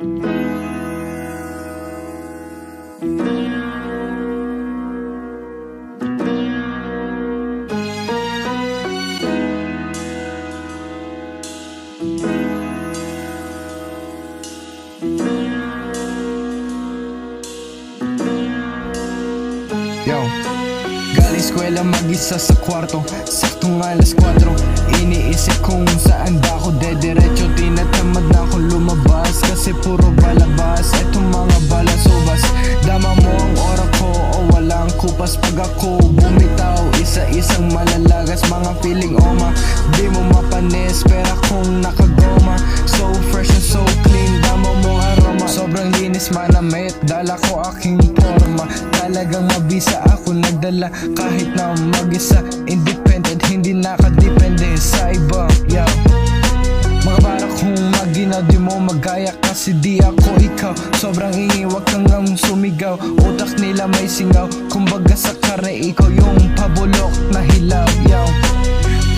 Yo, galing eskwela mag-isa sa kwarto, saktong alas 4. Iniisip kung saan ba ako dediretso. Tinatamad na akong lumabas kasi puro balabas. Etong mga balasubas, dama mo ang oras ko o walang kupas. Pag ako bumitaw, isa-isang malalagas. Mga feeling oma, di mo mapanis, pera kong nakagoma. So fresh and so clean, dama mo aroma. Sobrang linis manamit, dala ko aking forma. Talagang mabisa ako nagdala kahit na mag-isa. Independent, hindi nakadepende sa iba. Yo, mga para kong maginaw, di mo magaya kasi di ako ikaw. Sobrang ingi, wag kang lang sumigaw. Utak nila may singaw, kumbaga sa karne ikaw yung pabulok na hilaw. Yo,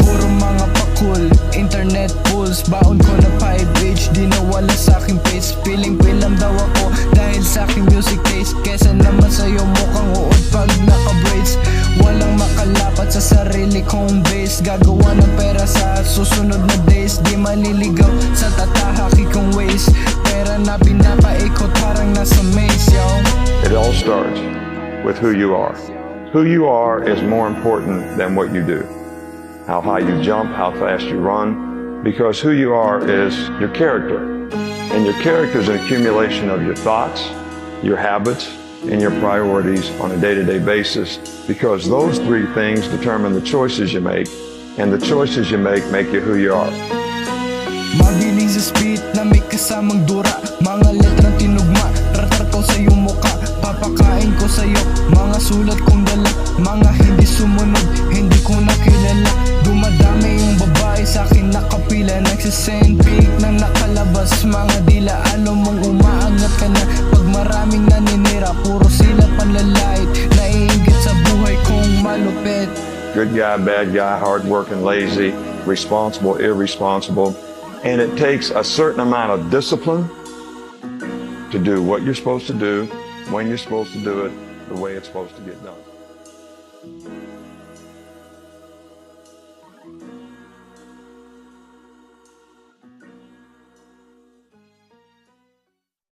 puro mga pakul, internet pulse. Baon ko na 5H, di nawala sa aking face. Feeling pilam daw ako dahil sa aking music taste. Kesa naman sa'yo mukhang uod pag naka-braids. Walang makalapat sa sarili kong base. Gagawa ng pera sa susunod na days. Di maliligaw sa tatahaki kong ways. Pera na pinapaikot parang nasa maze, yo. It all starts with who you are. Who you are is more important than what you do. How high you jump, how fast you run, because who you are is your character. And your character is an accumulation of your thoughts, your habits, and your priorities on a day-to-day basis, because those three things determine the choices you make, and the choices you make you who you are. Mabilis sa speed na may kasamang dura. Mga letrang tinugma, ratar ko sa iyong muka. Papakain ko sa'yo, mga sulat kong dala. Mga hindi sumunod, hindi ko nakilala. Dumadami yung babae sa'kin nakapila. Nagsisend pic nang nakalabas, mga dila. Alam mong umaangat ka na pag maraming naninira. Puro sila panlalait, naiingit sa buhay kong malupit. Good guy, bad guy, hardworking, lazy, responsible, irresponsible. And it takes a certain amount of discipline to do what you're supposed to do, when you're supposed to do it, the way it's supposed to get done.